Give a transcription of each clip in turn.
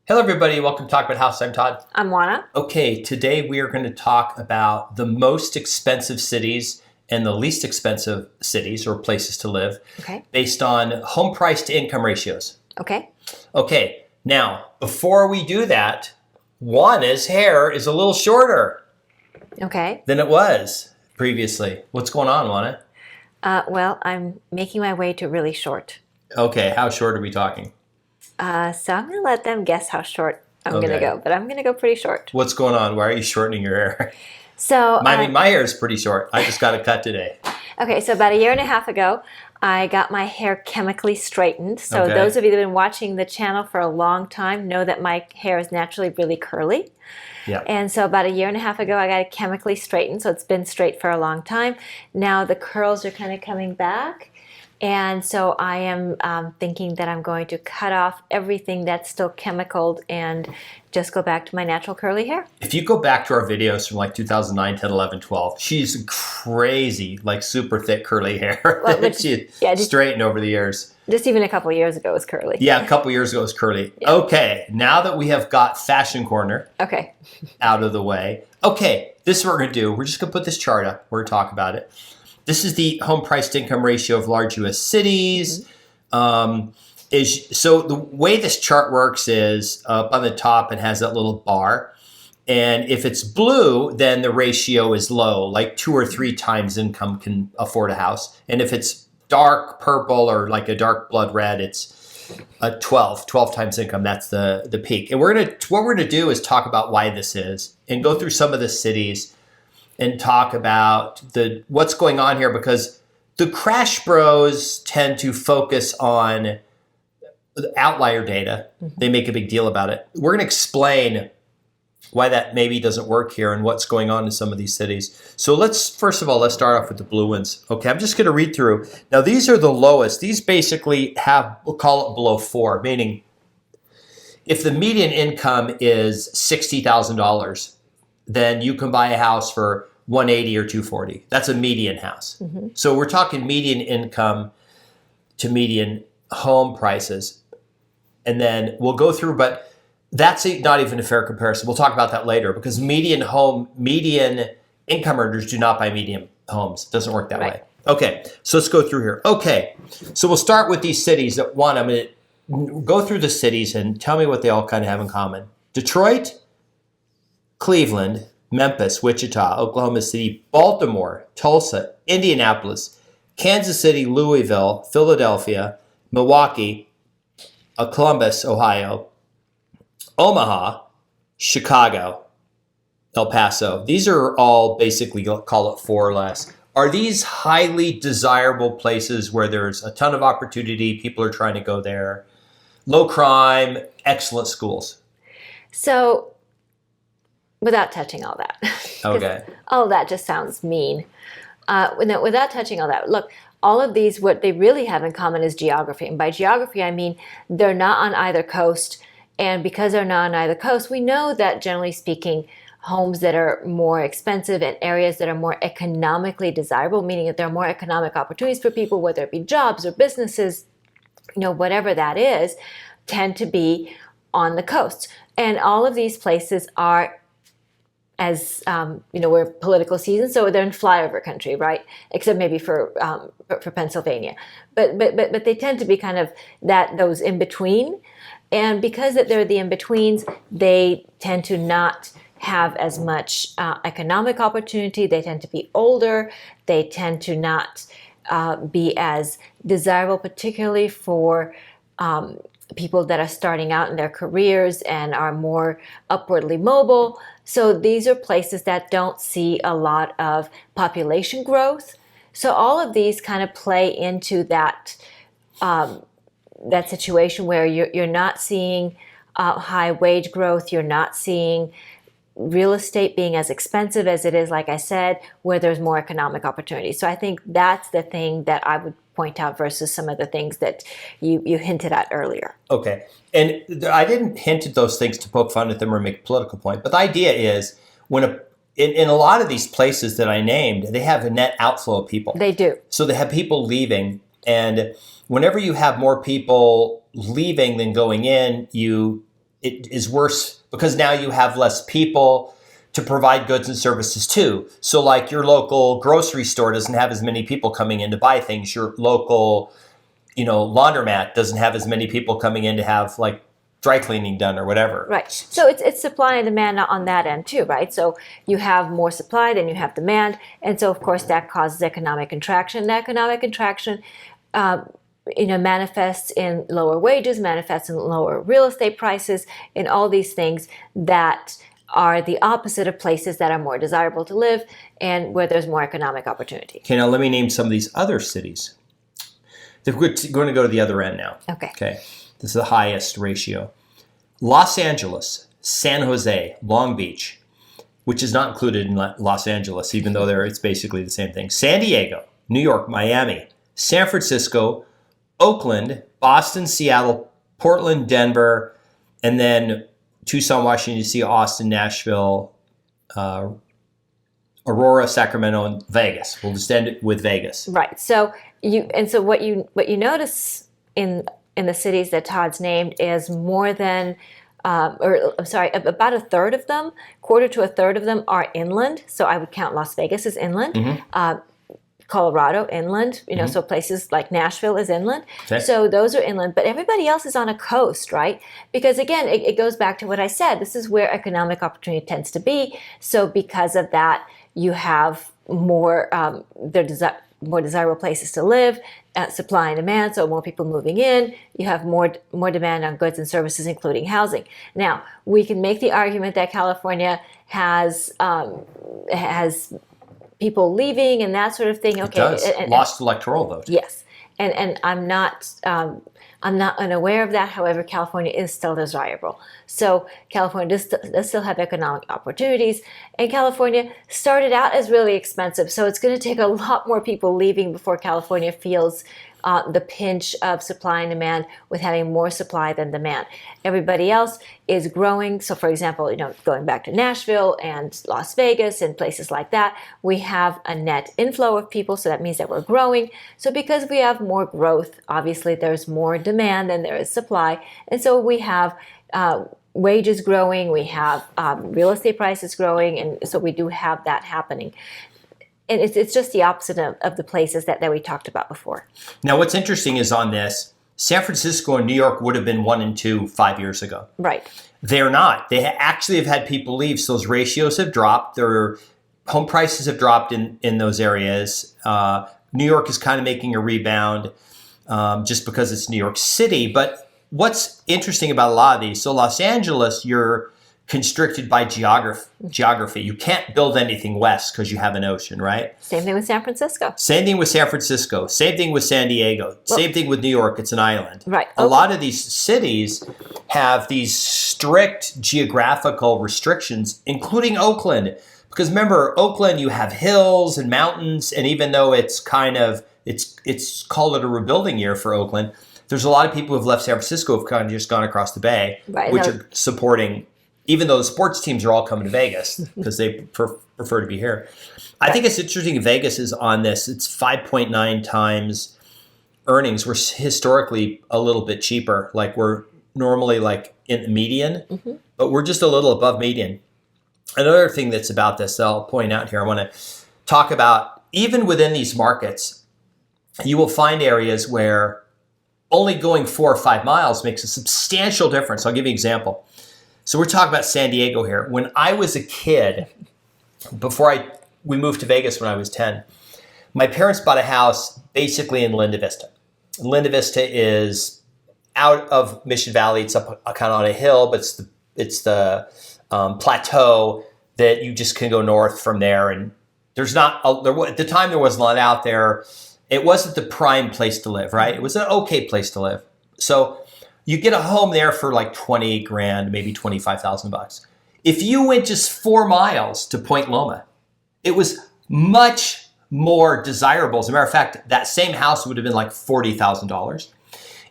Hello, everybody. Welcome to Talk About House. I'm Todd. I'm Juana. Okay, today we are going to talk about the most expensive cities and the least expensive cities or places to live Okay. based on home price to income ratios. Okay. Okay, now, before we do that, Juana's hair is a little shorter Okay. than it was previously. What's going on, Juana? Well, I'm making my way to really short. Okay, how short are we talking? So I'm going to let them guess how short I'm going to Okay. go, but I'm going to go pretty short. What's going on? Why are you shortening your hair? So, My hair is pretty short. I just got a cut today. okay, so about a year and a half ago, I got my hair chemically straightened. So Okay. those of you that have been watching the channel for a long time know that my hair is naturally really curly. Yeah. And so about a year and a half ago, I got it chemically straightened. So it's been straight for a long time. Now the curls are kind of coming back. And so I am thinking that I'm going to cut off everything that's still chemicaled and just go back to my natural curly hair. If you go back to our videos from like 2009, 10, 11, 12, she's crazy, like super thick curly hair Well, that she straightened over the years. Just even a couple of years ago, it was curly. Yeah, a couple years ago it was curly. Yeah. Okay, now that we have got Fashion Corner Okay. out of the way, okay, this is what we're going to do. We're just going to put this chart up. We're going to talk about it. This is the home price to income ratio of large U.S. cities. So the way this chart works is up on the top it has that little bar. And if it's blue, then the ratio is low, like 2 or 3 times income can afford a house. And if it's dark purple or like a dark blood red, it's 12 times income. That's the peak. And what we're gonna do is talk about why this is and go through some of the cities and talk about what's going on here, because the crash bros tend to focus on the outlier data. They make a big deal about it. We're going to explain why that maybe doesn't work here and what's going on in some of these cities. So first of all, let's start off with the blue ones. Okay, I'm just going to read through. Now, these are the lowest. These basically we'll call it below 4, meaning if the median income is $60,000, then you can buy a house for $180 or $240. That's a median house. Mm-hmm. So we're talking median income to median home prices. And then we'll go through, but that's not even a fair comparison. We'll talk about that later, because median income earners do not buy median homes. It doesn't work that way. Okay, so let's go through here. Okay, so we'll start with these cities. I'm going to go through the cities and tell me what they all kind of have in common. Detroit, Cleveland, Memphis, Wichita, Oklahoma City, Baltimore, Tulsa, Indianapolis, Kansas City, Louisville, Philadelphia, Milwaukee, Columbus, Ohio, Omaha, Chicago, El Paso. These are all basically, call it 4 or less. Are these highly desirable places where there's a ton of opportunity, people are trying to go there, low crime, excellent schools? So, without touching all that. Okay. All of that just sounds mean. Without touching all that, look, all of these, what they really have in common is geography. And by geography, I mean they're not on either coast. And because they're not on either coast, we know that generally speaking, homes that are more expensive and areas that are more economically desirable, meaning that there are more economic opportunities for people, whether it be jobs or businesses, whatever that is, tend to be on the coast. And all of these places are, as we're political season, so they're in flyover country, right? Except maybe for Pennsylvania, but they tend to be kind of those in between, and because that they're the in betweens, they tend to not have as much economic opportunity. They tend to be older. They tend to not be as desirable, particularly for people that are starting out in their careers and are more upwardly mobile. So these are places that don't see a lot of population growth. So all of these kind of play into that situation where you're not seeing high wage growth. You're not seeing real estate being as expensive as it is, like I said, where there's more economic opportunity. So I think that's the thing that I would point out versus some of the things that you hinted at earlier. Okay. And I didn't hint at those things to poke fun at them or make a political point, but the idea is in a lot of these places that I named, they have a net outflow of people. They do. So they have people leaving, and whenever you have more people leaving than going in, you it is worse because now you have less people to provide goods and services to. So like your local grocery store doesn't have as many people coming in to buy things. Your local, laundromat doesn't have as many people coming in to have like dry cleaning done or whatever. Right. So it's supply and demand on that end too, right? So you have more supply than you have demand. And so, of course, that causes economic contraction. That economic contraction manifests in lower wages, manifests in lower real estate prices, and all these things that are the opposite of places that are more desirable to live and where there's more economic opportunity. Okay, now let me name some of these other cities. We're going to go to the other end now. Okay. This is the highest ratio. Los Angeles, San Jose, Long Beach, which is not included in Los Angeles, even though it's basically the same thing. San Diego, New York, Miami, San Francisco, Oakland, Boston, Seattle, Portland, Denver, and then Tucson, Washington, D.C., Austin, Nashville, Aurora, Sacramento, and Vegas. We'll just end it with Vegas. Right. So what you notice in the cities that Todd's named is more than, about a third of them, quarter to a third of them are inland. So I would count Las Vegas as inland. Mm-hmm. Colorado inland, so places like Nashville is inland. Okay. So those are inland, but everybody else is on a coast, right? Because again, it goes back to what I said. This is where economic opportunity tends to be. So because of that, you have more more desirable places to live, supply and demand, so more people moving in. You have more demand on goods and services, including housing. Now, we can make the argument that California has people leaving and that sort of thing. Okay, it does. Lost electoral vote. Yes, and I'm not unaware of that. However, California is still desirable. So California does still have economic opportunities, and California started out as really expensive. So it's going to take a lot more people leaving before California feels the pinch of supply and demand with having more supply than demand. Everybody else is growing. So for example, going back to Nashville and Las Vegas and places like that, we have a net inflow of people. So that means that we're growing. So because we have more growth, obviously there's more demand than there is supply. And so we have wages growing, we have real estate prices growing. And so we do have that happening. And it's just the opposite of the places that we talked about before. Now, what's interesting is on this, San Francisco and New York would have been 1 and 2 5 years ago. Right. They're not. They actually have had people leave. So those ratios have dropped. Their home prices have dropped in those areas. New York is kind of making a rebound just because it's New York City. But what's interesting about a lot of these, so Los Angeles, you're constricted by geography. You can't build anything west because you have an ocean, right? Same thing with San Francisco. Same thing with San Francisco. Same thing with San Diego. Same thing with New York. It's an island. Right. A lot of these cities have these strict geographical restrictions, including Oakland. Because remember, Oakland, you have hills and mountains, and even though it's called it a rebuilding year for Oakland, there's a lot of people who've left San Francisco who've kind of just gone across the bay, right, which are supporting. Even though the sports teams are all coming to Vegas because they prefer to be here. I think it's interesting Vegas is on this. It's 5.9 times earnings. We're historically a little bit cheaper. Like we're normally like in the median, but we're just a little above median. Another thing that's about this that I'll point out here, I want to talk about, even within these markets, you will find areas where only going 4 or 5 miles makes a substantial difference. I'll give you an example. So we're talking about San Diego here. When I was a kid, before we moved to Vegas when I was 10, my parents bought a house basically in Linda Vista. Linda Vista is out of Mission Valley. It's up kind of on a hill, but it's the plateau that you just can go north from there. And at the time there wasn't a lot out there. It wasn't the prime place to live, right? It was an okay place to live. So you get a home there for like $20,000, maybe $25,000. If you went just 4 miles to Point Loma, it was much more desirable. As a matter of fact, that same house would have been like $40,000.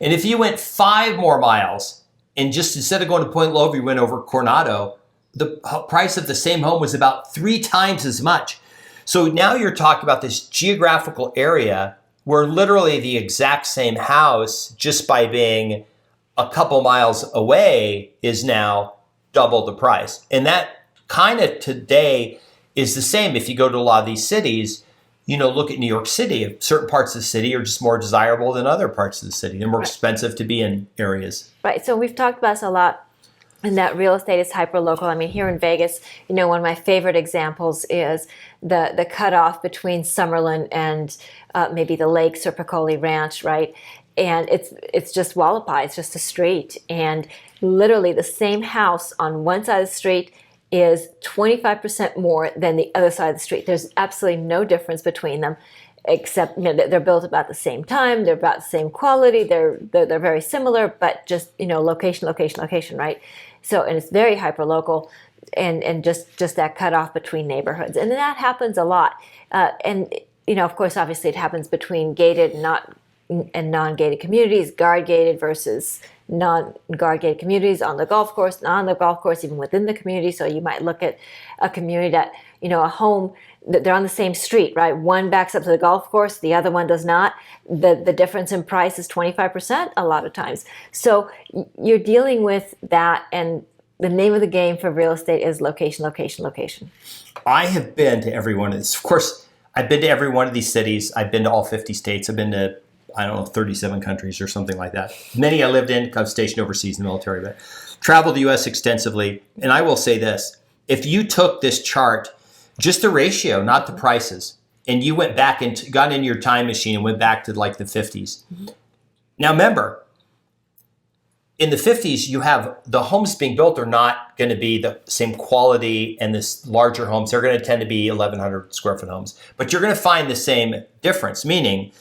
And if you went 5 more miles and just instead of going to Point Loma, you went over Coronado, the price of the same home was about 3 times as much. So now you're talking about this geographical area where literally the exact same house, just by being a couple miles away is now double the price. And that kind of today is the same. If you go to a lot of these cities, look at New York City. Certain parts of the city are just more desirable than other parts of the city. They're more expensive to be in areas. Right. So we've talked about this a lot, and that real estate is hyper-local. I mean, here in Vegas, one of my favorite examples is the cutoff between Summerlin and maybe the Lakes or Piccoli Ranch, right? And it's just Wallapai. It's just a street. And literally the same house on one side of the street is 25% more than the other side of the street. There's absolutely no difference between them, except they're built about the same time, they're about the same quality, they're very similar, but just location, right? So, and it's very hyper local, and just that cutoff between neighborhoods, and that happens a lot. And of course, obviously, it happens between gated and non-gated communities, guard-gated versus non-guard-gated communities, on the golf course, not on the golf course, even within the community. So you might look at a community that, a home, that they're on the same street, right? One backs up to the golf course, the other one does not. The difference in price is 25% a lot of times. So you're dealing with that, and the name of the game for real estate is location, location, location. I have been to every one of these. Of course, I've been to every one of these cities. I've been to all 50 states. I've been to 37 countries or something like that. Many I lived in, I was stationed overseas in the military, but traveled the U.S. extensively. And I will say this, if you took this chart, just the ratio, not the prices, and you went back and got in your time machine and went back to like the 50s. Mm-hmm. Now remember, in the 50s, you have the homes being built are not going to be the same quality, and this larger homes, they're going to tend to be 1,100 square foot homes. But you're going to find the same difference, meaning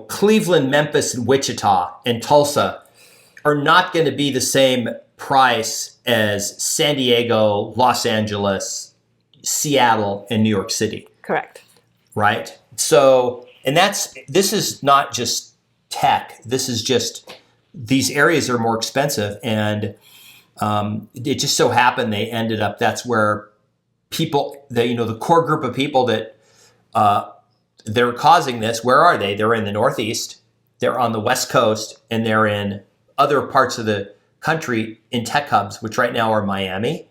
Cleveland, Memphis, and Wichita, and Tulsa are not going to be the same price as San Diego, Los Angeles, Seattle, and New York City. Correct. Right? So, and this is not just tech. This is just, these areas are more expensive, and it just so happened they ended up, that's where people, the core group of people that they're causing this, where are they? They're in the Northeast, they're on the West Coast, and they're in other parts of the country in tech hubs, which right now are Miami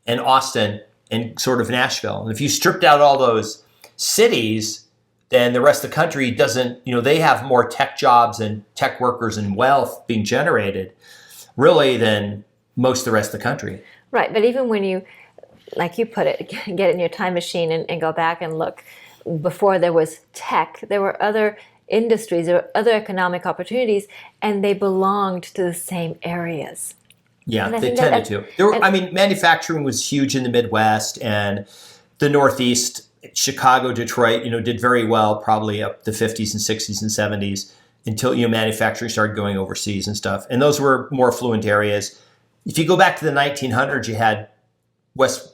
and Austin and sort of Nashville. And if you stripped out all those cities, then the rest of the country doesn't, they have more tech jobs and tech workers and wealth being generated really than most of the rest of the country. Right. But even when you, like you put it, get in your time machine and go back and look, before there was tech, there were other industries, there were other economic opportunities, and they belonged to the same areas. Yeah, they tended to. Manufacturing was huge in the Midwest and the Northeast. Chicago, Detroit, did very well, probably up the 50s and 60s and 70s until, manufacturing started going overseas and stuff. And those were more affluent areas. If you go back to the 1900s, you had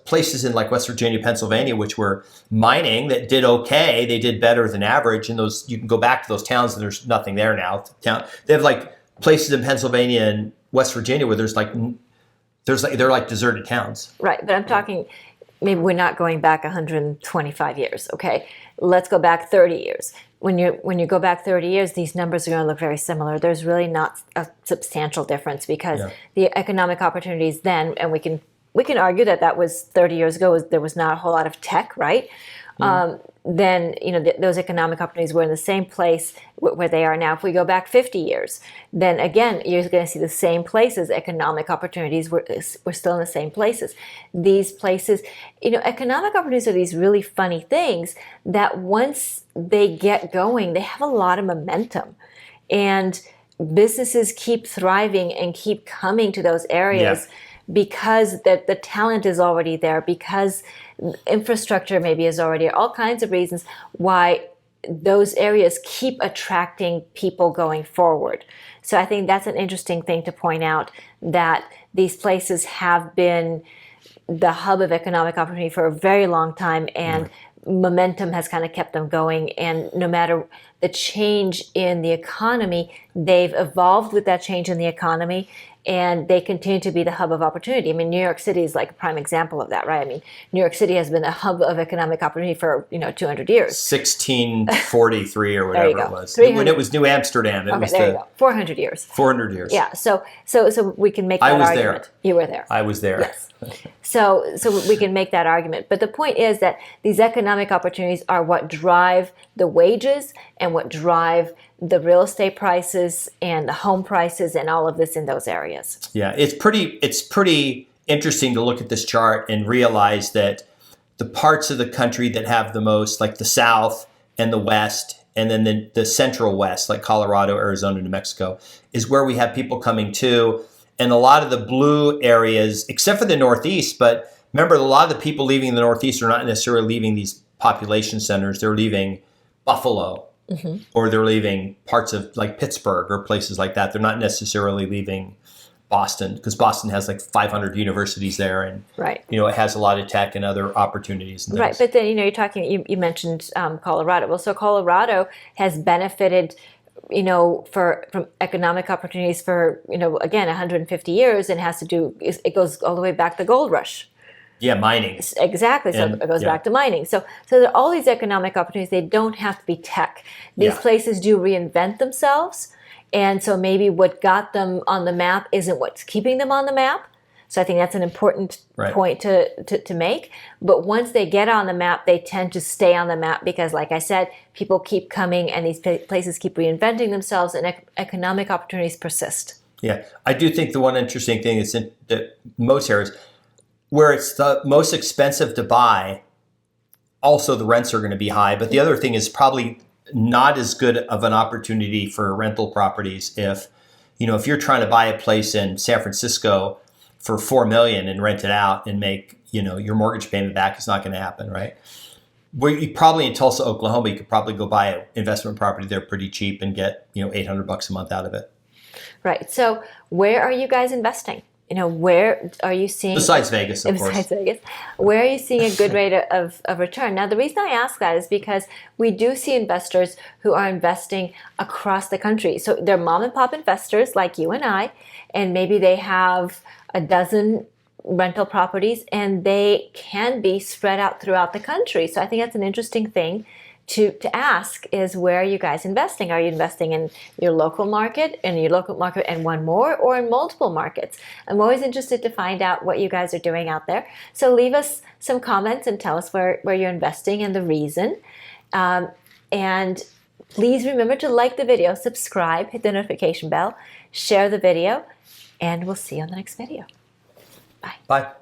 places in like West Virginia, Pennsylvania, which were mining that did okay. They did better than average. And those, you can go back to those towns and there's nothing there now. They have like places in Pennsylvania and West Virginia where they're like deserted towns. Right. But I'm talking, maybe we're not going back 125 years. Okay. Let's go back 30 years. When you go back 30 years, these numbers are going to look very similar. There's really not a substantial difference because the economic opportunities then, and we can argue that was 30 years ago, there was not a whole lot of tech, right? Mm. Then, those economic opportunities were in the same place where they are now. If we go back 50 years, then again, you're going to see the same places. Economic opportunities were still in the same places. These places, economic opportunities are these really funny things that once they get going, they have a lot of momentum. And businesses keep thriving and keep coming to those areas. Yeah. Because the talent is already there, because infrastructure maybe is already there, all kinds of reasons why those areas keep attracting people going forward. So I think that's an interesting thing to point out, that these places have been the hub of economic opportunity for a very long time, and momentum has kind of kept them going. And no matter the change in the economy, they've evolved with that change in the economy, and they continue to be the hub of opportunity. I mean, New York City is like a prime example of that, right? I mean, New York City has been a hub of economic opportunity for 200 years. 1643 or whatever it was. When it was New Amsterdam, it was there you go. 400 years. 400 years. Yeah. So we can make that argument. I was there. You were there. I was there. Yes. So we can make that argument. But the point is that these economic opportunities are what drive the wages and what drive the real estate prices and the home prices and all of this in those areas. Yeah, it's pretty interesting to look at this chart and realize that the parts of the country that have the most, like the South and the West, and then the Central West, like Colorado, Arizona, New Mexico, is where we have people coming to. And a lot of the blue areas, except for the Northeast, but remember, a lot of the people leaving the Northeast are not necessarily leaving these population centers. They're leaving Buffalo, or they're leaving parts of like Pittsburgh or places like that. They're not necessarily leaving Boston, because Boston has like 500 universities there, and right. It has a lot of tech and other opportunities. And right, but then you're talking. You mentioned Colorado. Well, so Colorado has benefited, from economic opportunities for again 150 years, and has to do. It goes all the way back to the gold rush. Yeah, mining. Exactly. So it goes back to mining. So there are all these economic opportunities. They don't have to be tech. These places do reinvent themselves. And so maybe what got them on the map isn't what's keeping them on the map. So I think that's an important point to make. But once they get on the map, they tend to stay on the map because, like I said, people keep coming and these places keep reinventing themselves and economic opportunities persist. Yeah. I do think the one interesting thing is in most areas, where it's the most expensive to buy, also the rents are going to be high. But the other thing is probably not as good of an opportunity for rental properties if you're trying to buy a place in San Francisco for $4 million and rent it out and make your mortgage payment back, is not going to happen, right? You probably in Tulsa, Oklahoma, you could probably go buy an investment property there pretty cheap and get $800 a month out of it. Right. So where are you guys investing? Where are you seeing... Besides Vegas, of course. Besides Vegas. Where are you seeing a good rate of return? Now, the reason I ask that is because we do see investors who are investing across the country. So they're mom and pop investors like you and I, and maybe they have a dozen rental properties and they can be spread out throughout the country. So I think that's an interesting thing to ask is, where are you guys investing? Are you investing in your local market and one more, or in multiple markets? I'm always interested to find out what you guys are doing out there. So leave us some comments and tell us where you're investing and the reason. And please remember to like the video, subscribe, hit the notification bell, share the video, and we'll see you on the next video. Bye. Bye.